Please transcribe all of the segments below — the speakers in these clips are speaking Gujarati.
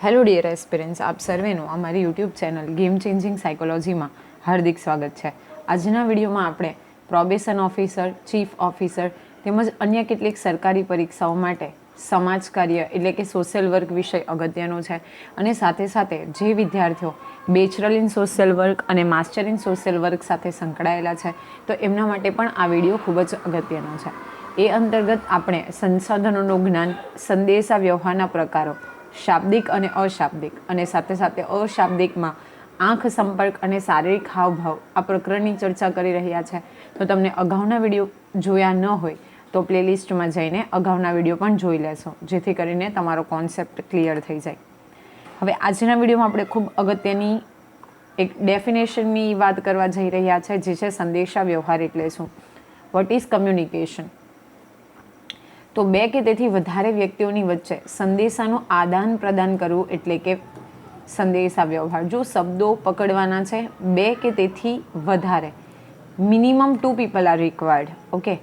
હેલો ડિયર એસ્પિરન્ટ્સ, આપ સર્વેનું અમારી યુટ્યુબ ચેનલ ગેમ ચેન્જિંગ સાયકોલોજીમાં હાર્દિક સ્વાગત છે. આજના વિડીયોમાં આપણે પ્રોબેશન ઓફિસર, ચીફ ઓફિસર તેમજ અન્ય કેટલીક સરકારી પરીક્ષાઓ માટે સમાજ કાર્ય એટલે કે સોશિયલ વર્ક વિષય અગત્યનો છે અને સાથે સાથે જે વિદ્યાર્થીઓ બેચરલ ઇન સોશિયલ વર્ક અને માસ્ટર ઇન સોશિયલ વર્ક સાથે સંકળાયેલા છે તો એમના માટે પણ આ વિડીયો ખૂબ જ અગત્યનો છે. એ અંતર્ગત આપણે સંસાધનોનું જ્ઞાન, સંદેશા વ્યવહારના પ્રકારો, શાબ્દિક અને અશાબ્દિક અને સાથે સાથે અશાબ્દિકમાં આંખ સંપર્ક અને શારીરિક હાવભાવ આ પ્રકરણની ચર્ચા કરી રહ્યા છે. તો તમને અગાઉના વિડીયો જોયા ન હોય તો પ્લેલિસ્ટમાં જઈને અગાઉના વિડીયો પણ જોઈ લેશો, જેથી કરીને તમારો કોન્સેપ્ટ ક્લિયર થઈ જાય. હવે આજના વિડીયોમાં આપણે ખૂબ અગત્યની એક ડેફિનેશનની વાત કરવા જઈ રહ્યા છે, જે છે સંદેશા વ્યવહાર એટલે શું. What is communication? તો બે કે તેથી વધારે વ્યક્તિઓની વચ્ચે સંદેશાનું આદાન પ્રદાન કરવું એટલે કે સંદેશા વ્યવહાર. જો શબ્દો પકડવાના છે, બે કે તેથી વધારે, minimum 2 people are required. Okay,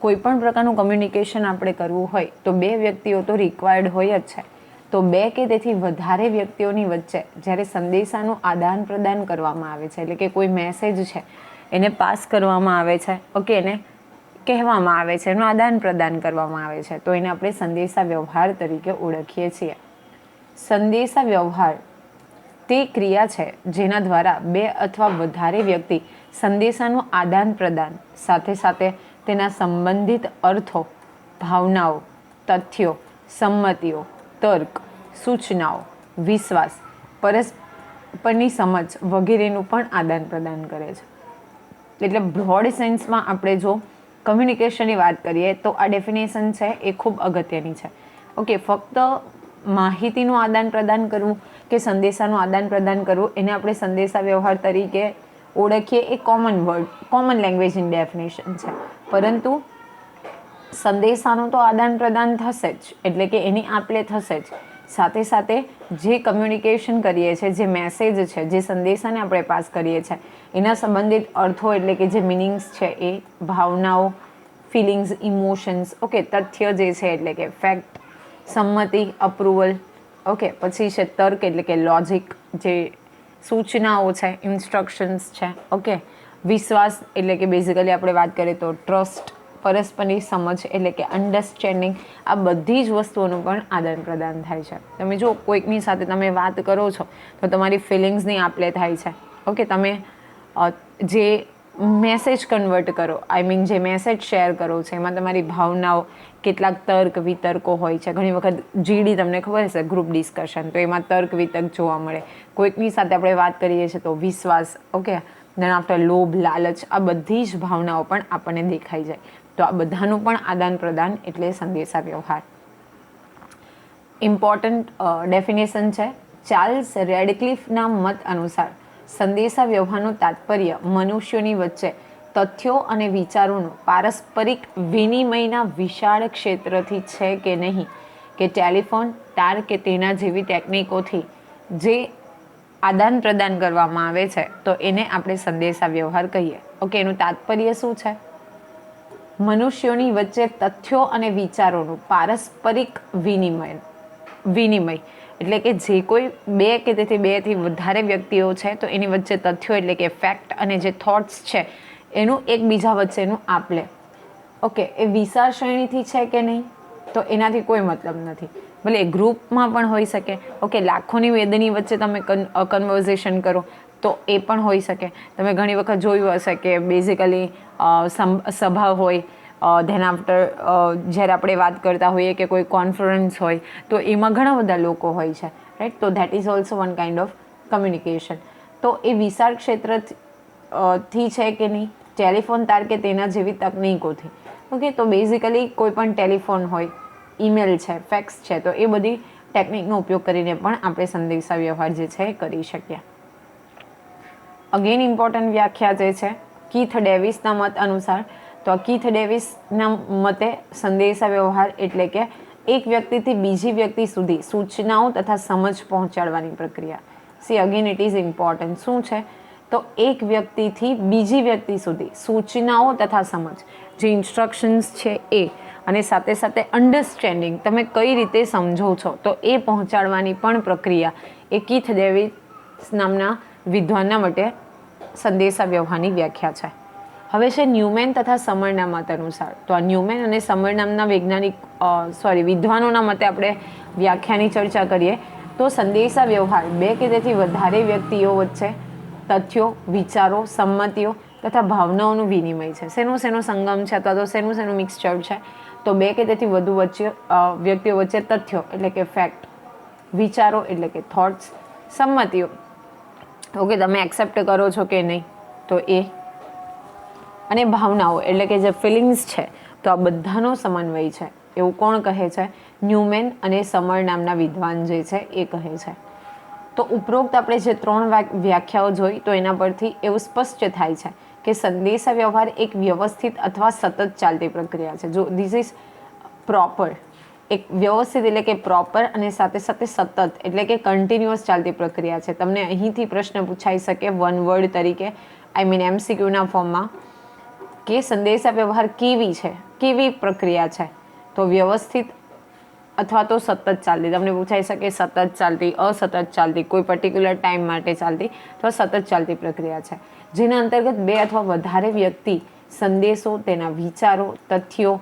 કોઈ પણ પ્રકારનું કમ્યુનિકેશન આપણે કરવું હોય તો બે વ્યક્તિઓ તો રિક્વાયર્ડ હોય જ છે. તો બે કે તેથી વધારે વ્યક્તિઓની વચ્ચે જ્યારે સંદેશાનું આદાન પ્રદાન કરવામાં આવે છે, એટલે કે કોઈ મેસેજ છે એને પાસ કરવામાં આવે છે, ઓકે, એને કહેવામાં આવે છે, એનું આદાન પ્રદાન કરવામાં આવે છે, તો એને આપણે સંદેશા વ્યવહાર તરીકે ઓળખીએ છીએ. સંદેશા વ્યવહાર તે ક્રિયા છે જેના દ્વારા બે અથવા વધારે વ્યક્તિ સંદેશાનું આદાન પ્રદાન સાથે સાથે તેના સંબંધિત અર્થો, ભાવનાઓ, તથ્યો, સંમતિઓ, તર્ક, સૂચનાઓ, વિશ્વાસ, પરસ્પરની સમજ વગેરેનું પણ આદાન પ્રદાન કરે છે. એટલે બ્રોડ સેન્સમાં આપણે જો કમ્યુનિકેશનની વાત કરીએ તો આ ડેફિનેશન છે એ ખૂબ અગત્યની છે. ઓકે, ફક્ત માહિતીનું આદાન પ્રદાન કરવું કે સંદેશાનું આદાન પ્રદાન કરવું એને આપણે સંદેશા વ્યવહાર તરીકે ઓળખીએ એ કોમન વર્ડ, કોમન લેંગ્વેજની ડેફિનેશન છે. પરંતુ સંદેશાનું તો આદાન પ્રદાન થશે જ, એટલે કે એની આપ-લે થશે જ. સાથે સાથે જે કમ્યુનિકેશન કરીએ છીએ, જે મેસેજ છે, જે સંદેશાને આપણે પાસ કરીએ છીએ એના સંબંધિત અર્થો એટલે કે જે મિનિંગ્સ છે એ, ભાવનાઓ, ફિલિંગ્સ, ઇમોશન્સ, ઓકે, તથ્ય જે છે એટલે કે ફેક્ટ, સંમતિ, અપ્રુવલ, ઓકે, પછી છે તર્ક એટલે કે લોજિક, જે સૂચનાઓ છે, ઇન્સ્ટ્રક્શન્સ છે, ઓકે, વિશ્વાસ એટલે કે બેઝિકલી આપણે વાત કરીએ તો ટ્રસ્ટ, પરસ્પરની સમજ એટલે કે અન્ડરસ્ટેન્ડિંગ. આ બધી જ વસ્તુઓનું પણ આદાન પ્રદાન થાય છે. તમે જો કોઈકની સાથે તમે વાત કરો છો તો તમારી ફિલિંગ્સની આપ-લે થાય છે. ઓકે, તમે જે મેસેજ કન્વર્ટ કરો, આઈ મીન જે મેસેજ શેર કરો છો એમાં તમારી ભાવનાઓ, કેટલાક તર્ક વિતર્કો હોય છે. ઘણી વખત જીડી તમને ખબર હશે, ગ્રુપ ડિસ્કશન, તો એમાં તર્ક વિતર્ક જોવા મળે. કોઈકની સાથે આપણે વાત કરીએ છીએ તો વિશ્વાસ, ઓકે, દેન આફ્ટર લોભ, લાલચ, આ બધી જ ભાવનાઓ પણ આપણને દેખાઈ જાય. તો આ બધાનું પણ આદાન પ્રદાન એટલે સંદેશા વ્યવહાર. ઇમ્પોર્ટન્ટ ડેફિનેશન છે. ચાર્લ્સ રેડક્લિફના મત અનુસાર સંદેશા વ્યવહારનું તાત્પર્ય મનુષ્યોની વચ્ચે તથ્યો અને વિચારોનું પારસ્પરિક વિનિમયના વિશાળ ક્ષેત્રથી છે કે નહીં, કે ટેલિફોન, તાર કે તેના જેવી ટેકનિકોથી જે આદાન પ્રદાન કરવામાં આવે છે તો એને આપણે સંદેશા વ્યવહાર કહીએ. ઓકે, એનું તાત્પર્ય શું છે? મનુષ્યોની વચ્ચે તથ્યો અને વિચારોનું પારસ્પરિક વિનિમય એટલે કે જે કોઈ બે કે તેથી બેથી વધારે વ્યક્તિઓ છે તો એની વચ્ચે તથ્યો એટલે કે ફેક્ટ અને જે થોટ્સ છે એનું એકબીજા વચ્ચેનું આપ-લે. ઓકે, એ વિશાળ શ્રેણીથી છે કે નહીં તો એનાથી કોઈ મતલબ નથી. ભલે ગ્રુપમાં પણ હોઈ શકે, ઓકે, લાખોની વેદની વચ્ચે તમે કન્વર્ઝેશન કરો તો એ પણ હોઈ શકે. તમે ઘણી વખત જોયું હશે કે બેઝિકલી સભા હોય, ધેન આફ્ટર જ્યારે આપણે વાત કરતા હોઈએ કે કોઈ કોન્ફરન્સ હોય તો એમાં ઘણા બધા લોકો હોય છે, રાઈટ. તો that is also one kind of communication. તો એ વિશાળ ક્ષેત્રથી છે કે નહીં, ટેલિફોન, તાર કે તેના જેવી તકનીકોથી. ઓકે, તો બેઝિકલી કોઈ પણ ટેલિફોન હોય, ઈમેલ છે, ફેક્સ છે, તો એ બધી ટેકનિકનો ઉપયોગ કરીને પણ આપણે સંદેશા વ્યવહાર જે છે એ કરી શકીએ. અગેન ઇમ્પોર્ટન્ટ વ્યાખ્યા જે છે કીથ ડેવિસના મત અનુસાર, તો આ કીથ ડેવિસના મતે સંદેશા વ્યવહાર એટલે કે એક વ્યક્તિથી બીજી વ્યક્તિ સુધી સૂચનાઓ તથા સમજ પહોંચાડવાની પ્રક્રિયા. C again it is important. શું છે? તો એક વ્યક્તિથી બીજી વ્યક્તિ સુધી સૂચનાઓ તથા સમજ, જે ઇન્સ્ટ્રક્શન્સ છે એ, અને સાથે સાથે અન્ડરસ્ટેન્ડિંગ, તમે કઈ રીતે સમજો છો તો એ પહોંચાડવાની પણ પ્રક્રિયા એ કીથ ડેવિસ નામના વિદ્વાનના માટે સંદેશા વ્યવહારની વ્યાખ્યા છે. હવે છે ન્યુમેન તથા સમરના મત અનુસાર. તો આ ન્યુમેન અને સમર નામના વિદ્વાનોના મતે આપણે વ્યાખ્યાની ચર્ચા કરીએ તો સંદેશા વ્યવહાર બે કે તેથી વધારે વ્યક્તિઓ વચ્ચે તથ્યો, વિચારો, સંમતિઓ તથા ભાવનાઓનું વિનિમય છે. શેનો સંગમ છે અથવા તો શેનું મિક્સચર છે? તો બે કે તેથી વધુ વ્યક્તિઓ વચ્ચે તથ્યો એટલે કે ફેક્ટ, વિચારો એટલે કે થોટ્સ, સંમતિઓ ઓકે તમે એક્સેપ્ટ કરો છો કે નહીં તો એ, અને ભાવનાઓ એટલે કે જે ફિલિંગ્સ છે. તો આ બધાનો સમન્વય છે એવું કોણ કહે છે? ન્યુમેન અને સમર નામના વિદ્વાન જે છે એ કહે છે. તો ઉપરોક્ત આપણે જે 3 વ્યાખ્યાઓ જોઈ તો એના પરથી એવું સ્પષ્ટ થાય છે કે સંદેશા વ્યવહાર એક વ્યવસ્થિત અથવા સતત ચાલતી પ્રક્રિયા છે. જો ધીસ ઇઝ પ્રોપર, એક વ્યવસ્થિત એટલે કે પ્રોપર અને સાથે સાથે સતત એટલે કે કન્ટિન્યુઅસ ચાલતી પ્રક્રિયા છે. તમને અહીંથી પ્રશ્ન પૂછાઈ શકે વન વર્ડ તરીકે, MCQના ફોર્મમાં, કે સંદેશા વ્યવહાર કેવી પ્રક્રિયા છે? તો વ્યવસ્થિત અથવા તો સતત ચાલતી. તમને પૂછાઈ શકે સતત ચાલતી, અસતત ચાલતી, કોઈ પર્ટિક્યુલર ટાઈમ માટે ચાલતી અથવા સતત ચાલતી પ્રક્રિયા છે, જેના અંતર્ગત 2 અથવા વધારે વ્યક્તિ સંદેશો, તેના વિચારો, તથ્યો,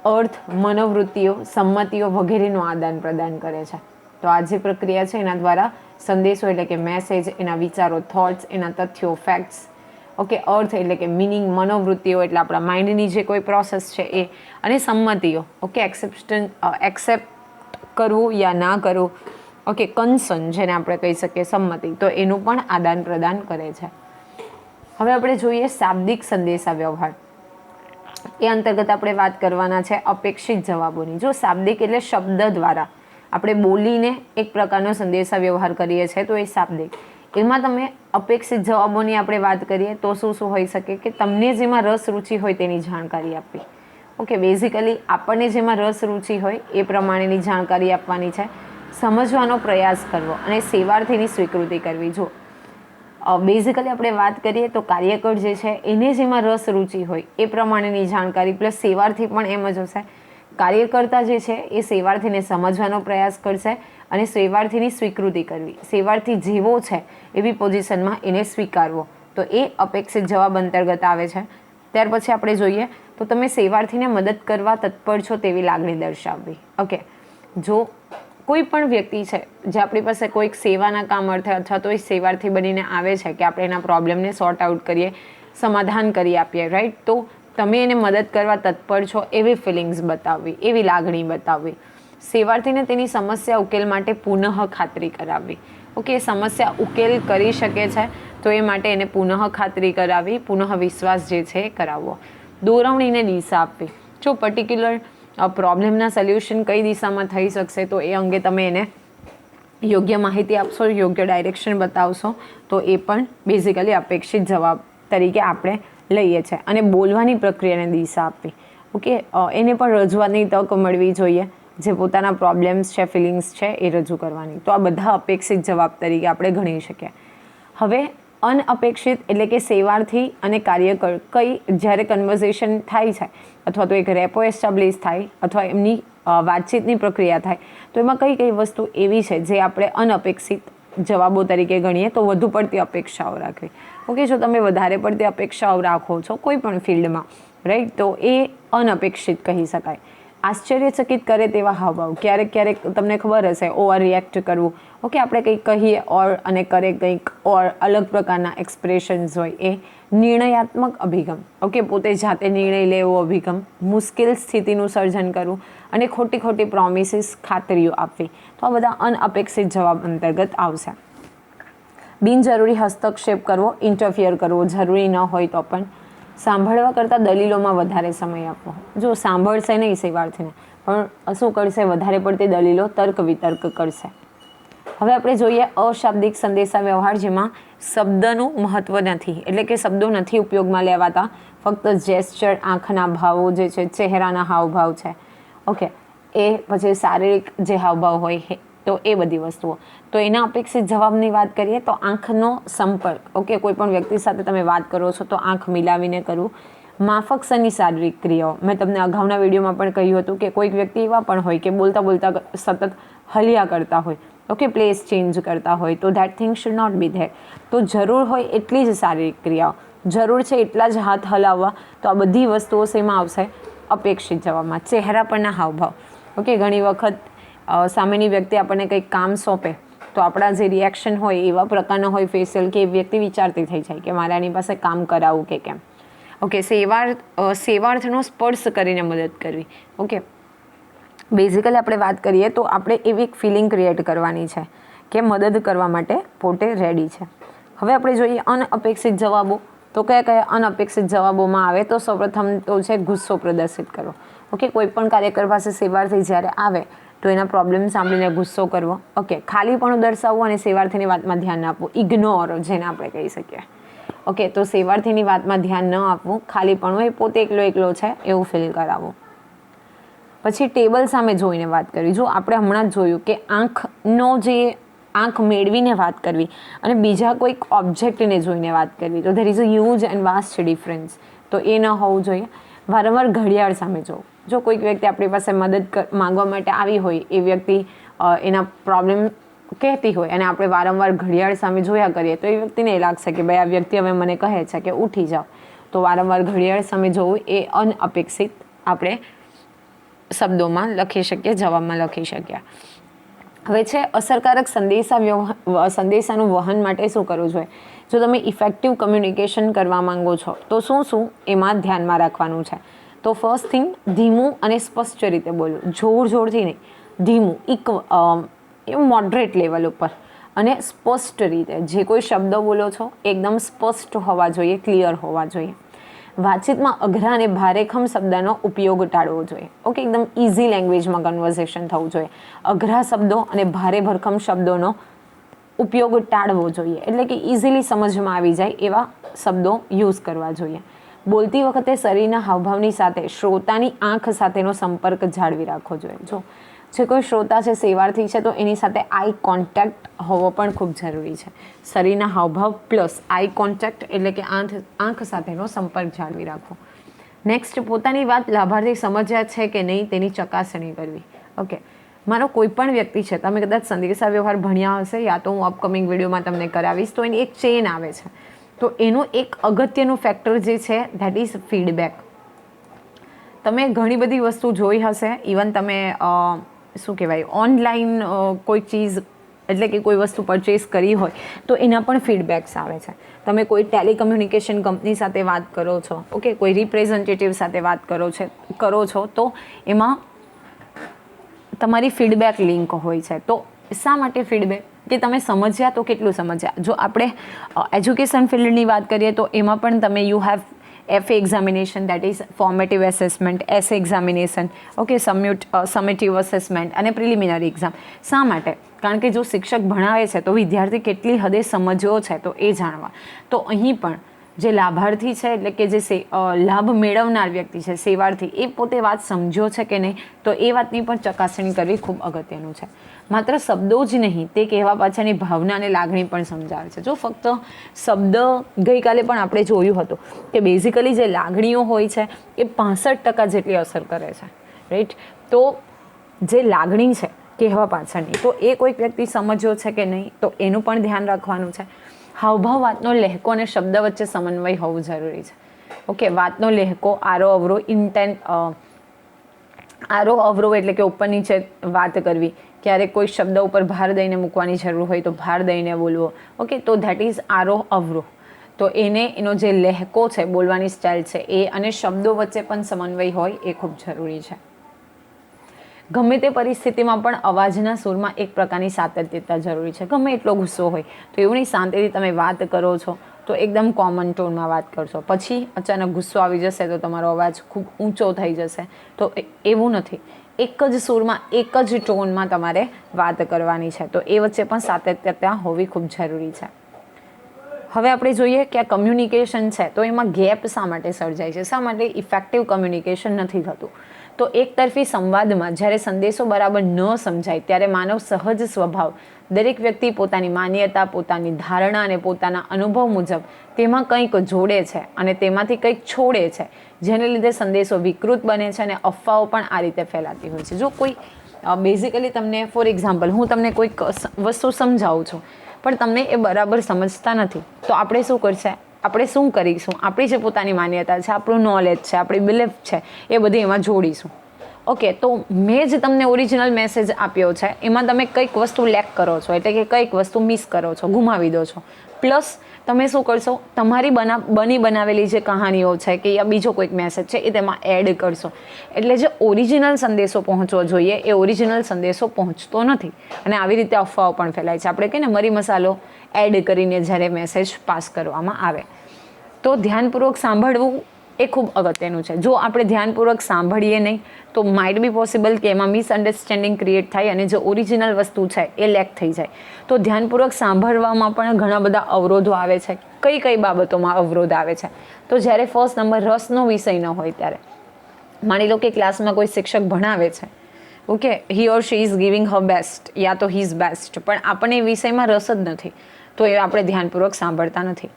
અર્થ, મનોવૃત્તિઓ, સંમતિઓ વગેરેનું આદાન પ્રદાન કરે છે. તો આ જે પ્રક્રિયા છે એના દ્વારા સંદેશો એટલે કે મેસેજ, એના વિચારો થોટ્સ, એના તથ્યો ફેક્ટ્સ, ઓકે, અર્થ એટલે કે મિનિંગ, મનોવૃત્તિઓ એટલે આપણા માઇન્ડની જે કોઈ પ્રોસેસ છે એ, અને સંમતિઓ, ઓકે, એક્સેપ્ટ કરવું યા ના કરવું, ઓકે, કન્સર્ન જેને આપણે કહી શકીએ સંમતિ, તો એનું પણ આદાન પ્રદાન કરે છે. હવે આપણે જોઈએ શાબ્દિક સંદેશા વ્યવહાર. એ અંતર્ગત આપણે વાત કરવાના છે અપેક્ષિત જવાબોની. જો શાબ્દિક એટલે શબ્દ દ્વારા આપણે બોલીને એક પ્રકારનો સંદેશા વ્યવહાર કરીએ છીએ તો એ શાબ્દિક. એમાં તમે અપેક્ષિત જવાબોની આપણે વાત કરીએ તો શું હોઈ શકે કે તમને જેમાં રસ રુચિ હોય તેની જાણકારી આપવી. ઓકે, બેઝિકલી આપણને જેમાં રસ રુચિ હોય એ પ્રમાણેની જાણકારી આપવાની છે. સમજવાનો પ્રયાસ કરવો અને સેવાર્થીની સ્વીકૃતિ કરવી. જો બેઝિકલી આપણે વાત કરીએ તો કાર્યકર જે છે એને જેમાં રસ રુચિ હોય એ પ્રમાણેની જાણકારી, પ્લસ સેવાર્થી પણ એમ જ હશે. કાર્યકર્તા જે છે એ સેવાર્થીને સમજવાનો પ્રયાસ કરશે અને સેવાર્થીની સ્વીકૃતિ કરવી. સેવાર્થી જેવો છે એવી પોઝિશનમાં એને સ્વીકારવો. તો એ અપેક્ષિત જવાબ અંતર્ગત આવે છે. ત્યાર પછી આપણે જોઈએ તો તમે સેવાર્થીને મદદ કરવા તત્પર છો તેવી લાગણી દર્શાવવી. ઓકે, જો કોઈ પણ વ્યક્તિ છે જે આપણી પાસે કોઈક સેવાના કામ અર્થે અથવા તો એ સેવાર્થી બનીને આવે છે કે આપણે એના પ્રોબ્લેમને સોર્ટ આઉટ કરીએ, સમાધાન કરી આપીએ, રાઈટ, તો તમે એને મદદ કરવા તત્પર છો એવી ફિલિંગ્સ બતાવવી, એવી લાગણી બતાવવી. સેવાર્થીને તેની સમસ્યા ઉકેલ માટે પુનઃ ખાતરી કરાવવી. ઓકે, સમસ્યા ઉકેલ કરી શકે છે તો એ માટે એને પુનઃ ખાતરી કરાવવી, પુનઃ વિશ્વાસ જે છે એ કરાવવો. દોરવણીને દિશા આપવી. જો પર્ટિક્યુલર પ્રોબ્લેમના સોલ્યુશન કઈ દિશામાં થઈ શકશે તો એ અંગે તમે એને યોગ્ય માહિતી આપશો, યોગ્ય ડાયરેક્શન બતાવશો તો એ પણ બેઝિકલી અપેક્ષિત જવાબ તરીકે આપણે લઈએ છીએ. અને બોલવાની પ્રક્રિયાને દિશા આપવી. ઓકે, એને પણ રજૂઆતની તક મળવી જોઈએ, જે પોતાના પ્રોબ્લેમ્સ છે, ફિલિંગ્સ છે એ રજૂ કરવાની. તો આ બધા અપેક્ષિત જવાબ તરીકે આપણે ગણી શકીએ. હવે અનઅપેક્ષિત એટલે કે સેવાર્થી અને કાર્યકર જ્યારે કન્વર્ઝેશન થાય છે અથવા તો એક રેપો એસ્ટાબ્લિશ થાય અથવા એમની વાતચીતની પ્રક્રિયા થાય તો એમાં કઈ વસ્તુ એવી છે જે આપણે અનઅપેક્ષિત જવાબો તરીકે ગણીએ તો વધુ પડતી અપેક્ષાઓ રાખવી. ઓકે, જો તમે વધારે પડતી અપેક્ષાઓ રાખો છો કોઈ પણ ફિલ્ડમાં, રાઈટ, તો એ અનઅપેક્ષિત કહી શકાય. આશ્ચર્યચકિત કરે તેવા હાવભાવ. ક્યારેક તમને ખબર હશે ઓવર રિએક્ટ કરવું. ઓકે, આપણે કંઈક કહીએ ઓર અને કરે કંઈક ઓર, અલગ પ્રકારના એક્સપ્રેશન્સ હોય એ. નિર્ણયાત્મક અભિગમ. ઓકે, પોતે જાતે નિર્ણય લેવો અભિગમ. મુશ્કેલ સ્થિતિનું સર્જન કરવું અને ખોટી પ્રોમિસીસ, ખાતરીઓ આપવી. તો આ બધા અનઅપેક્ષિત જવાબ અંતર્ગત આવશે. બિનજરૂરી હસ્તક્ષેપ કરવો, ઇન્ટરફિયર કરવો જરૂરી ન હોય તો પણ. સાંભળવા કરતાં દલીલોમાં વધારે સમય આપવો. જો સાંભળશે નહીં સેવાર્થીને, પણ શું કરશે, વધારે પડતી દલીલો, તર્ક વિતર્ક કરશે. હવે આપણે જોઈએ અશાબ્દિક સંદેશા વ્યવહાર, જેમાં શબ્દનું મહત્વ નથી, એટલે કે શબ્દો નથી ઉપયોગમાં લેવાતા, ફક્ત જેસ્ચર, આંખના ભાવો જે છે, ચહેરાના હાવભાવ છે, ઓકે, એ પછી શારીરિક જે હાવભાવ હોય તો એ બધી વસ્તુઓ. તો એના અપેક્ષિત જવાબની વાત કરીએ તો આંખનો સંપર્ક. ઓકે, કોઈ પણ વ્યક્તિ સાથે તમે વાત કરો છો તો આંખ મિલાવીને કરવું. માફકસરની શારીરિક ક્રિયાઓ, મેં તમને અગાઉના વિડીયોમાં પણ કહ્યું હતું કે કોઈક વ્યક્તિ એવા પણ હોય કે બોલતા બોલતા સતત હલ્યા કરતા હોય, ઓકે, પ્લેસ ચેન્જ કરતા હોય, તો that thing should not be there. તો જરૂર હોય એટલી જ શારીરિક ક્રિયાઓ, જરૂર છે એટલા જ હાથ હલાવવા. તો આ બધી વસ્તુઓ શેમાં આવશે? અપેક્ષિત જવાબમાં. ચહેરા પરના હાવભાવ, ઓકે, ઘણી વખત સામેની વ્યક્તિ આપણને કંઈક કામ સોંપે તો આપણા જે રિએક્શન હોય એવા પ્રકારના હોય ફેશિયલ કે એ વ્યક્તિ વિચારતી થઈ જાય કે મારે આની પાસે કામ કરાવવું કે કેમ. ઓકે, સેવાર્થનો સ્પર્શ કરીને મદદ કરવી. ઓકે, બેઝિકલી આપણે વાત કરીએ તો આપણે એવી એક ફિલિંગ ક્રિએટ કરવાની છે કે મદદ કરવા માટે પોતે રેડી છે. હવે આપણે જોઈએ અનઅપેક્ષિત જવાબો. તો કયા કયા અનઅપેક્ષિત જવાબોમાં આવે? તો સૌપ્રથમ તો છે ગુસ્સો પ્રદર્શિત કરો. ઓકે, કોઈ પણ કાર્યકર પાસે સેવાર્થી જ્યારે આવે તો એના પ્રોબ્લેમ સાંભળીને ગુસ્સો કરવો. ઓકે, ખાલીપણું દર્શાવવું અને સેવાર્થીની વાતમાં ધ્યાન આપવું. ઇગ્નોર જેને આપણે કહી શકીએ. ઓકે, તો સેવાર્થીની વાતમાં ધ્યાન ન આપવું, ખાલીપણું, એ પોતે એકલો છે એવું ફીલ કરાવવું. પછી ટેબલ સામે જોઈને વાત કરવી. જો આપણે હમણાં જ જોયું કે આંખ મેળવીને વાત કરવી અને બીજા કોઈક ઓબ્જેક્ટને જોઈને વાત કરવી, તો there is a huge and vast difference. તો એ ન હોવું જોઈએ. વારંવાર ઘડિયાળ સામે જોવું. જો કોઈક વ્યક્તિ આપણી પાસે મદદ માંગવા માટે આવી હોય, એ વ્યક્તિ એના પ્રોબ્લેમ કહેતી હોય અને આપણે વારંવાર ઘડિયાળ સામે જોયા કરીએ તો એ વ્યક્તિને એ લાગશે કે ભાઈ આ વ્યક્તિ હવે મને કહે છે કે ઉઠી જાઓ. તો વારંવાર ઘડિયાળ સામે જોવું એ અનઅપેક્ષિત આપણે શબ્દોમાં લખી શકીએ, જવાબમાં લખી શકીએ. હવે છે અસરકારક સંદેશાનું વહન માટે શું કરવું જોઈએ? જો તમે ઇફેક્ટિવ કમ્યુનિકેશન કરવા માંગો છો તો શું એમાં ધ્યાનમાં રાખવાનું છે? તો ફર્સ્ટ થિંગ, ધીમું અને સ્પષ્ટ રીતે બોલવું. જોરથી નહીં, ધીમું, એવું મોડરેટ લેવલ ઉપર અને સ્પષ્ટ રીતે. જે કોઈ શબ્દો બોલો છો એકદમ સ્પષ્ટ હોવા જોઈએ, ક્લિયર હોવા જોઈએ. વાતચીતમાં અઘરા અને ભારેખમ શબ્દનો ઉપયોગ ટાળવો જોઈએ. ઓકે, એકદમ ઇઝી લેંગ્વેજમાં કન્વર્ઝેશન થવું જોઈએ. અઘરા શબ્દો અને ભારે ભરખમ શબ્દોનો ઉપયોગ ટાળવો જોઈએ. એટલે કે ઇઝીલી સમજમાં આવી જાય એવા શબ્દો યુઝ કરવા જોઈએ. બોલતી વખતે શરીરના હાવભાવની સાથે શ્રોતાની આંખ સાથેનો સંપર્ક જાળવી રાખવો જોઈએ. જો જે કોઈ શ્રોતા છે, સેવાર્થી છે, તો એની સાથે આઈ કોન્ટેક્ટ હોવો પણ ખૂબ જરૂરી છે. શરીરના હાવભાવ પ્લસ આઈ કોન્ટેક્ટ એટલે કે આંખ સાથેનો સંપર્ક જાળવી રાખવો. નેક્સ્ટ, પોતાની વાત લાભાર્થી સમજ્યા છે કે નહીં તેની ચકાસણી કરવી. ઓકે, મારો કોઈ પણ વ્યક્તિ છે, તમે કદાચ સંદેશા વ્યવહાર ભણ્યા હશે યા તો હું અપકમિંગ વિડીયોમાં તમને કરાવીશ, તો એની એક ચેન આવે છે. તો એનું એક અગત્યનું ફેક્ટર જે છે ધેટ ઇઝ ફીડબેક. તમે ઘણી બધી વસ્તુ જોઈ હશે, ઇવન તમે શું કહેવાય ઓનલાઈન કોઈ ચીઝ એટલે કે કોઈ વસ્તુ પરચેસ કરી હોય તો એના પણ ફીડબેક્સ આવે છે. તમે કોઈ ટેલિકમ્યુનિકેશન કંપની સાથે વાત કરો છો, ઓકે, કોઈ રિપ્રેઝન્ટેટિવ સાથે વાત કરો છો તો એમાં તમારી ફીડબેક લિંક હોય છે. તો શા માટે ફીડબેક? કે તમે સમજ્યા તો કેટલું સમજ્યા. જો આપણે એજ્યુકેશન ફિલ્ડની વાત કરીએ તો એમાં પણ તમે you have FA examination, that is formative assessment, S A examination, okay, summative assessment અને પ્રિલિમિનરી એક્ઝામ. શા માટે? કારણ કે જો શિક્ષક ભણાવે છે તો વિદ્યાર્થી કેટલી હદે સમજ્યો છે તો એ જાણવા. તો અહીં પણ જે લાભાર્થી છે એટલે કે જે લાભ મેળવનાર વ્યક્તિ છે, સેવાર્થી, એ પોતે વાત સમજ્યો છે કે નહીં, તો એ વાતની પણ ચકાસણી કરવી ખૂબ અગત્યનું છે. માત્ર શબ્દો જ નહીં, તે કહેવા પાછળની ભાવના અને લાગણી પણ સમજાવે છે. જો ફક્ત શબ્દ, ગઈકાલે પણ આપણે જોયું હતું કે બેઝિકલી જે લાગણીઓ હોય છે એ 65% જેટલી અસર કરે છે, રાઈટ? તો જે લાગણી છે કહેવા પાછળની, તો એ કોઈક વ્યક્તિ સમજ્યો છે કે નહીં, તો એનું પણ ધ્યાન રાખવાનું છે. હાવભાવ, વાતનો લહેકો અને શબ્દ વચ્ચે સમન્વય હોવું જરૂરી છે. ઓકે, વાતનો લહેકો, આરો અવરો, આરો અવરો એટલે કે ઉપર નીચે વાત કરવી. ક્યારેક કોઈ શબ્દ ઉપર ભાર દઈને મૂકવાની જરૂર હોય તો ભાર દઈને બોલવો. ઓકે, તો ધેટ ઇઝ આરો અવરો. તો એનો જે લહેકો છે, બોલવાની સ્ટાઇલ છે, એ અને શબ્દો વચ્ચે પણ સમન્વય હોય એ ખૂબ જરૂરી છે. ગમે તે પરિસ્થિતિમાં પણ અવાજના સૂરમાં એક પ્રકારની સાતત્યતા જરૂરી છે. ગમે એટલો ગુસ્સો હોય તો એવું નહીં, શાંતિથી તમે વાત કરો છો તો એકદમ કોમન ટોનમાં વાત કરશો, પછી અચાનક ગુસ્સો આવી જશે તો તમારો અવાજ ખૂબ ઊંચો થઈ જશે. તો એવું નથી, એક જ સૂરમાં એક જ ટોનમાં તમારે વાત કરવાની છે. તો એ વચ્ચે પણ સાતત્યતા હોવી ખૂબ જરૂરી છે. હવે આપણે જોઈએ કે આ કમ્યુનિકેશન છે તો એમાં ગેપ શા માટે સર્જાય છે, શા માટે ઇફેક્ટિવ કમ્યુનિકેશન નથી થતું? તો એકતરફી સંવાદમાં જ્યારે સંદેશો બરાબર ન સમજાય ત્યારે માનવ સહજ સ્વભાવ દરેક વ્યક્તિ પોતાની માન્યતા, પોતાની ધારણા અને પોતાના અનુભવ મુજબ તેમાં કંઈક જોડે છે અને તેમાંથી કંઈક છોડે છે, જેને લીધે સંદેશો વિકૃત બને છે અને અફવાઓ પણ આ રીતે ફેલાતી હોય છે. જો કોઈ બેઝિકલી તમને ફોર એક્ઝામ્પલ હું તમને કોઈક વસ્તુ સમજાવું છું પણ તમને એ બરાબર સમજતા નથી, તો આપણે શું કરશે, આપણે શું કરીશું, આપણી જે પોતાની માન્યતા છે, આપણું નોલેજ છે, આપણી બિલીફ છે, એ બધી એમાં જોડીશું. ઓકે, તો મેં જ તમને ઓરિજિનલ મેસેજ આપ્યો છે, એમાં તમે કંઈક વસ્તુ લેક કરો છો, એટલે કે કંઈક વસ્તુ મિસ કરો છો, ગુમાવી દો છો. પ્લસ તમે શું કરશો, તમારી બનાવેલી જે કહાનીઓ છે કે યા બીજો કોઈક મેસેજ છે એ તેમાં એડ કરશો. એટલે જે ઓરિજિનલ સંદેશો પહોંચવો જોઈએ એ ઓરિજિનલ સંદેશો પહોંચતો નથી અને આવી રીતે અફવાઓ પણ ફેલાય છે. આપણે કહીએ ને મરી મસાલો એડ કરીને જ્યારે મેસેજ પાસ કરવામાં આવે, તો ધ્યાનપૂર્વક સાંભળવું એ ખૂબ અગત્યનું છે. જો આપણે ધ્યાનપૂર્વક સાંભળીએ નહીં તો માઇટ બી પોસિબલ કે એમાં મિસઅન્ડરસ્ટેન્ડિંગ ક્રિએટ થાય અને જે ઓરિજિનલ વસ્તુ છે એ લેક થઈ જાય. તો ધ્યાનપૂર્વક સાંભળવામાં પણ ઘણા બધા અવરોધો આવે છે. કઈ કઈ બાબતોમાં અવરોધ આવે છે? તો જ્યારે ફર્સ્ટ નંબર રસનો વિષય ન હોય ત્યારે. માની લો કે ક્લાસમાં કોઈ શિક્ષક ભણાવે છે, okay, he or she is giving her best યા તો હી ઇઝ બેસ્ટ, પણ આપણને એ વિષયમાં રસ જ નથી, તો એ આપણે ધ્યાનપૂર્વક સાંભળતા નથી.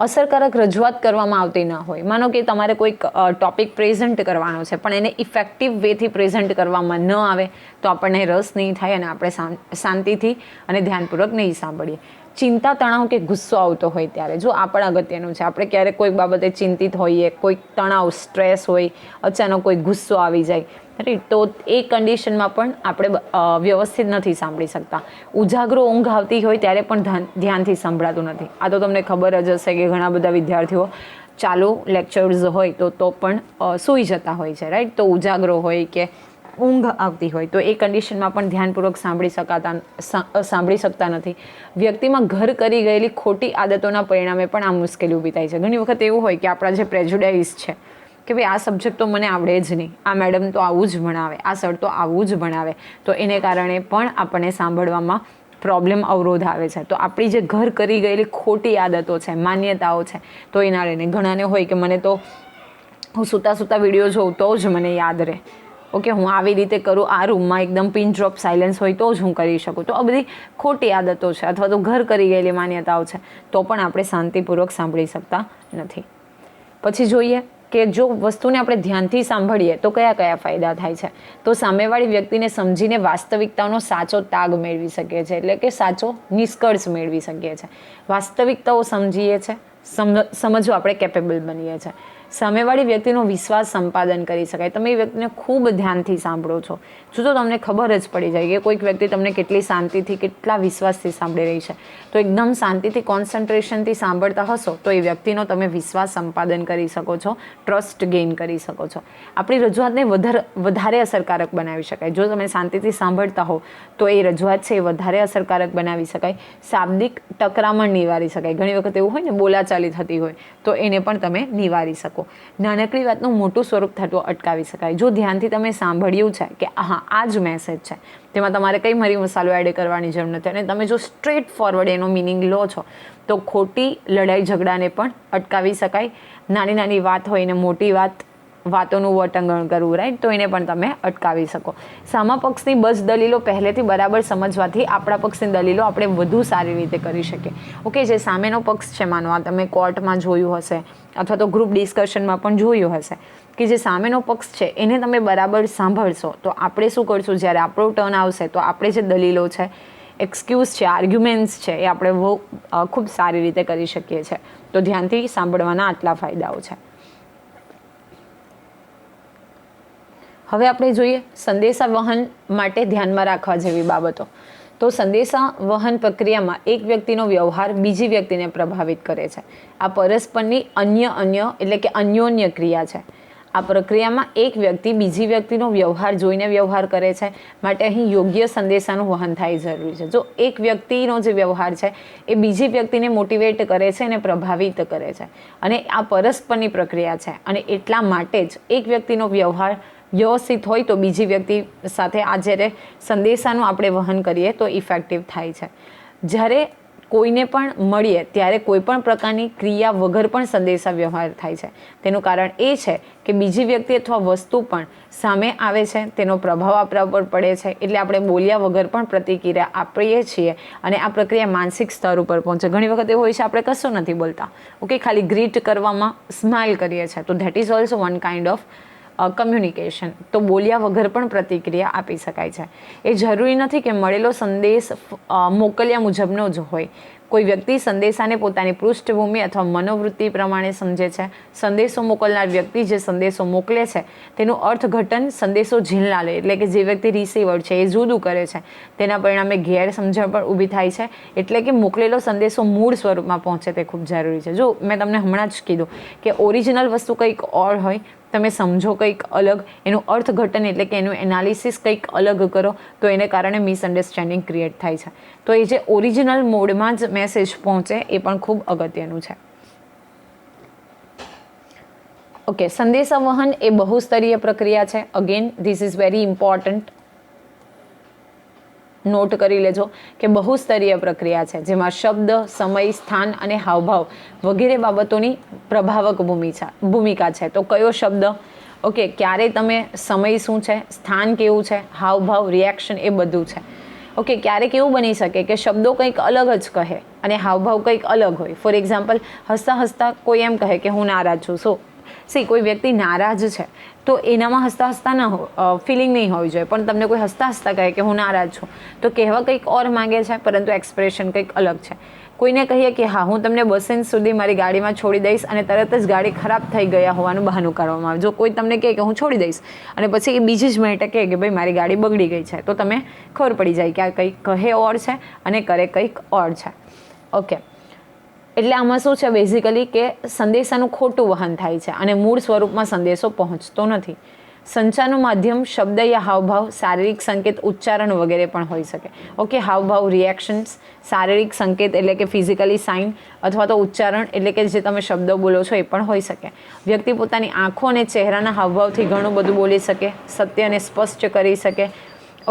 અસરકારક રજૂઆત કરવામાં આવતી ન હોય, માનો કે તમારે કોઈક ટોપિક પ્રેઝન્ટ કરવાનો છે પણ એને ઇફેક્ટિવ વેથી પ્રેઝન્ટ કરવામાં ન આવે તો આપણને રસ નહીં થાય અને આપણે શાંતિથી અને ધ્યાનપૂર્વક નહીં સાંભળીએ. ચિંતા, તણાવ કે ગુસ્સો આવતો હોય ત્યારે, જો આ પણ અગત્યનું છે. આપણે ક્યારેક કોઈક બાબતે ચિંતિત હોઈએ, કોઈક તણાવ, સ્ટ્રેસ હોય, અચાનક કોઈ ગુસ્સો આવી જાય, રાઈટ, તો એ કન્ડિશનમાં પણ આપણે વ્યવસ્થિત નથી સાંભળી શકતા. ઉજાગરો ઊંઘ આવતી હોય ત્યારે પણ ધ્યાનથી સંભળાતું નથી. આ તો તમને ખબર જ હશે કે ઘણા બધા વિદ્યાર્થીઓ ચાલુ લેક્ચર્સ હોય તો પણ સૂઈ જતા હોય છે, રાઈટ. તો ઉજાગરો હોય કે ઊંઘ આવતી હોય તો એ કન્ડિશનમાં પણ ધ્યાનપૂર્વક સાંભળી શકતા નથી. વ્યક્તિમાં ઘર કરી ગયેલી ખોટી આદતોના પરિણામે પણ આ મુશ્કેલી ઊભી થાય છે. ઘણી વખત એવું હોય કે આપણા જે પ્રેજ્યુડાઇઝ છે કે ભાઈ આ સબ્જેક્ટ તો મને આવડે જ નહીં, આ મેડમ તો આવું જ ભણાવે, આ સર તો આવું જ ભણાવે, તો એને કારણે પણ આપણને સાંભળવામાં પ્રોબ્લેમ, અવરોધ આવે છે. તો આપણી જે ઘર કરી ગયેલી ખોટી આદતો છે, માન્યતાઓ છે, તો એના લઈને ઘણાને હોય કે મને તો હું સૂતા વિડીયો જોઉં તો જ મને યાદ રહે, ઓકે, હું આવી રીતે કરું, આ રૂમમાં એકદમ પિન ડ્રોપ સાયલેન્સ હોય તો જ હું કરી શકું. તો આ બધી ખોટી આદતો છે અથવા તો ઘર કરી ગયેલી માન્યતાઓ છે, તો પણ આપણે શાંતિપૂર્વક સાંભળી શકતા નથી. પછી જોઈએ કે જો વસ્તુને આપણે ધ્યાનથી સાંભળીએ તો કયા કયા ફાયદા થાય છે. તો સામેવાળી વ્યક્તિને સમજીને વાસ્તવિકતાનો સાચો તાગ મેળવી શકીએ છીએ, એટલે કે સાચો નિષ્કર્ષ મેળવી શકીએ છીએ. વાસ્તવિકતાઓ સમજીએ છીએ, સમજવા આપણે કેપેબલ બનીએ છીએ. સામેવાળી વ્યક્તિનો વિશ્વાસ સંપાદન કરી શકાય. તમે એ વ્યક્તિને ખૂબ ધ્યાનથી સાંભળો છો, જો તો તમને ખબર જ પડી જાય કે કોઈક વ્યક્તિ તમને કેટલી શાંતિથી, કેટલા વિશ્વાસથી સાંભળી રહી છે. તો એકદમ શાંતિથી, કોન્સન્ટ્રેશનથી સાંભળતા હશો તો એ વ્યક્તિનો તમે વિશ્વાસ સંપાદન કરી શકો છો, ટ્રસ્ટ ગેઇન કરી શકો છો. આપણી રજૂઆતને વધારે અસરકારક બનાવી શકાય. જો તમે શાંતિથી સાંભળતા હો તો એ રજૂઆત છે એ વધારે અસરકારક બનાવી શકાય. શાબ્દિક ટકરામણ નિવારી શકાય. ઘણી વખત એવું હોય ને બોલાચાલી થતી હોય તો એને પણ તમે નિવારી શકો. નાનકડી વાતનું મોટું સ્વરૂપ થતું અટકાવી શકાય. જો ધ્યાનથી તમે સાંભળ્યું છે કે હા આ જ મેસેજ છે, તેમાં તમારે કંઈ મરી મસાલો એડ કરવાની જરૂર નથી અને તમે જો સ્ટ્રેટ ફોરવર્ડ એનો મિનિંગ લો છો તો ખોટી લડાઈ ઝઘડાને પણ અટકાવી શકાય. નાની નાની વાત હોય ને મોટી વાતોનું વટંગણ કરવું, રાઈટ, તો એને પણ તમે અટકાવી શકો. સામા પક્ષની બસ દલીલો પહેલેથી બરાબર સમજવાથી આપણા પક્ષની દલીલો આપણે વધુ સારી રીતે કરી શકીએ. ઓકે, જે સામેનો પક્ષ છે, માનો આ તમે કોર્ટમાં જોયું હશે અથવા તો ગ્રુપ ડિસ્કશનમાં પણ જોયું હશે કે જે સામેનો પક્ષ છે એને તમે બરાબર સાંભળશો તો આપણે શું કરશું, જ્યારે આપણો ટર્ન આવશે તો આપણે જે દલીલો છે, એક્સક્યુઝ છે, આર્ગ્યુમેન્ટ્સ છે, એ આપણે ખૂબ સારી રીતે કરી શકીએ છીએ. તો ધ્યાનથી સાંભળવાના આટલા ફાયદાઓ છે. હવે આપણે જોઈએ સંદેશા વહન માટે ધ્યાનમાં રાખવા જેવી બાબતો. તો સંદેશા વહન પ્રક્રિયામાં એક વ્યક્તિનો વ્યવહાર બીજી વ્યક્તિને પ્રભાવિત કરે છે. આ પરસ્પરની એટલે કે અન્યોન્ય ક્રિયા છે. આ પ્રક્રિયામાં એક વ્યક્તિ બીજી વ્યક્તિનો વ્યવહાર જોઈને વ્યવહાર કરે છે, માટે અહીં યોગ્ય સંદેશાનું વહન થાય જરૂરી છે. જો એક વ્યક્તિનો જે વ્યવહાર છે એ બીજી વ્યક્તિને મોટિવેટ કરે છે અને પ્રભાવિત કરે છે, અને આ પરસ્પરની પ્રક્રિયા છે, અને એટલા માટે જ એક વ્યક્તિનો વ્યવહાર વ્યવસ્થિત હોય તો બીજી વ્યક્તિ સાથે આ જ્યારે સંદેશાનું આપણે વહન કરીએ તો ઇફેક્ટિવ થાય છે. જ્યારે કોઈને પણ મળીએ ત્યારે કોઈ પણ પ્રકારની ક્રિયા વગર પણ સંદેશા વ્યવહાર થાય છે. તેનું કારણ એ છે કે બીજી વ્યક્તિ અથવા વસ્તુ પણ સામે આવે છે, તેનો પ્રભાવ આપણા ઉપર પડે છે, એટલે આપણે બોલ્યા વગર પણ પ્રતિક્રિયા આપીએ છીએ અને આ પ્રક્રિયા માનસિક સ્તર ઉપર પહોંચે. ઘણી વખત એવું હોય છે આપણે કશું નથી બોલતા, ઓકે, ખાલી ગ્રીટ કરવામાં સ્માઇલ કરીએ છીએ, તો that is also one kind of communication. તો બોલ્યા વગર પણ પ્રતિક્રિયા આપી શકાય છે. એ જરૂરી નથી કે મળેલો સંદેશ મોકલ્યા મુજબનો જ હોય. કોઈ વ્યક્તિ સંદેશાને પોતાની પૃષ્ઠભૂમિ અથવા મનોવૃત્તિ પ્રમાણે સમજે છે. સંદેશો મોકલનાર વ્યક્તિ જે સંદેશો મોકલે છે તેનું અર્થઘટન સંદેશો ઝીલના લે, એટલે કે જે વ્યક્તિ રિસીવર છે એ જુદું કરે છે, તેના પરિણામે ગેરસમજણ પણ ઊભી થાય છે. એટલે કે મોકલેલો સંદેશો મૂળ સ્વરૂપમાં પહોંચે તે ખૂબ જરૂરી છે. જો મેં તમને હમણાં જ કીધું કે ઓરિજિનલ વસ્તુ કંઈક ઓર હોય, તમે સમજો કંઈક અલગ, એનું અર્થઘટન એટલે કે એનું એનાલિસિસ કંઈક અલગ કરો, તો એને કારણે મિસઅન્ડરસ્ટેન્ડિંગ ક્રિએટ થાય છે. તો એ જે ઓરિજિનલ મોડમાં જ મેસેજ પહોંચે એ પણ ખૂબ અગત્યનું છે. ઓકે, સંદેશાવહન એ બહુસ્તરીય પ્રક્રિયા છે. Again this is very important, note કરી લેજો કે બહુસ્તરીય પ્રક્રિયા છે, જેમાં શબ્દ, સમય, સ્થાન અને હાવભાવ વગેરે બાબતોની પ્રભાવક ભૂમિકા છે. તો કયો શબ્દ, ઓકે, ક્યારે તમે, સમય શું છે, સ્થાન કેવું છે, હાવભાવ, રિએક્શન, એ બધું છે. ઓકે, ક્યારેક એવું બની શકે કે શબ્દો કંઈક અલગ જ કહે અને હાવભાવ કંઈક અલગ હોય. ફોર એક્ઝામ્પલ, હસતા હસતા કોઈ એમ કહે કે હું નારાજ છું. કોઈ વ્યક્તિ નારાજ છે તો એનામાં હસતા હસતા ના ફિલિંગ નહીં હોવી જોઈએ, પણ તમને કોઈ હસતા હસતા કહે કે હું નારાજ છું તો કહેવા કંઈક ઓર માંગે છે, પરંતુ એક્સપ્રેશન કંઈક અલગ છે. કોઈને કહીએ કે હા હું તમને બસ સ્ટેન્ડ સુધી મારી ગાડીમાં છોડી દઈશ અને તરત જ ગાડી ખરાબ થઈ ગયા હોવાનું બહાનું કરવામાં આવે. જો કોઈ તમને કહે કે હું છોડી દઈશ અને પછી એ બીજી જ મિનિટે કહે કે ભાઈ મારી ગાડી બગડી ગઈ છે, તો તમે ખબર પડી જાય કે આ કંઈક કહે ઓર છે અને કરે કંઈક ઓર છે. ઓકે, એટલે આમાં શું છે બેઝિકલી કે સંદેશાનું ખોટું વહન થાય છે અને મૂળ સ્વરૂપમાં સંદેશો પહોંચતો નથી. સંચારનું માધ્યમ શબ્દ યા હાવભાવ, શારીરિક સંકેત, ઉચ્ચારણ વગેરે પણ હોઈ શકે. ઓકે, હાવભાવ, રિએક્શન્સ, શારીરિક સંકેત એટલે કે ફિઝિકલી સાઇન, અથવા તો ઉચ્ચારણ એટલે કે જે તમે શબ્દો બોલો છો એ પણ હોઈ શકે. વ્યક્તિ પોતાની આંખો અને ચહેરાના હાવભાવથી ઘણું બધું બોલી શકે, સત્યને સ્પષ્ટ કરી શકે,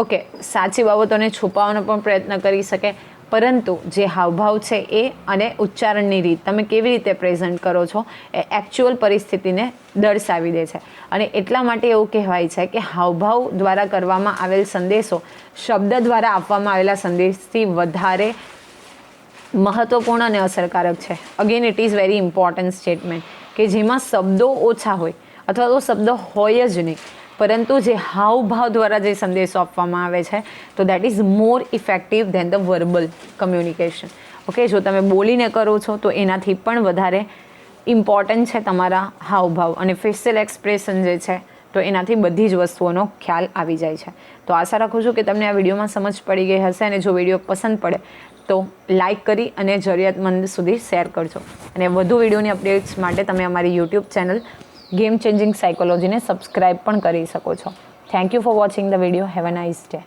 ઓકે, સાચી બાબતોને છુપાવવાનો પણ પ્રયત્ન કરી શકે. પરંતુ જે હાવભાવ છે એ અને ઉચ્ચારણની રીત તમે કેવી રીતે પ્રેઝન્ટ કરો છો એ એકચ્યુઅલ પરિસ્થિતિને દર્શાવી દે છે. અને એટલા માટે એવું કહેવાય છે કે હાવભાવ દ્વારા કરવામાં આવેલ સંદેશો શબ્દ દ્વારા આપવામાં આવેલા સંદેશથી વધારે મહત્વપૂર્ણ અને અસરકારક છે. Again it is very important statement કે જેમાં શબ્દો ઓછા હોય અથવા તો શબ્દો હોય જ નહીં, પરંતુ જે હાવભાવ દ્વારા જે સંદેશો આપવામાં આવે છે તો that is more effective than the verbal communication. Okay, જો તમે બોલીને કરો છો તો એનાથી પણ વધારે ઇમ્પોર્ટન્ટ છે તમારા હાવભાવ અને ફેશિયલ એક્સપ્રેશન જે છે, તો એનાથી બધી જ વસ્તુઓનો ખ્યાલ આવી જાય છે. તો આશા રાખું છું કે તમને આ વિડીયોમાં સમજ પડી ગઈ હશે અને જો વિડીયો પસંદ પડે તો લાઇક કરી અને જરૂરિયાતમંદ સુધી શેર કરજો. અને વધુ વિડીયોની અપડેટ્સ માટે તમે અમારી યુટ્યુબ ચેનલ ગેમ ચેન્જિંગ સાયકોલોજીને સબસ્ક્રાઈબ પણ કરી શકો છો. Thank you for watching the video. Have a nice day.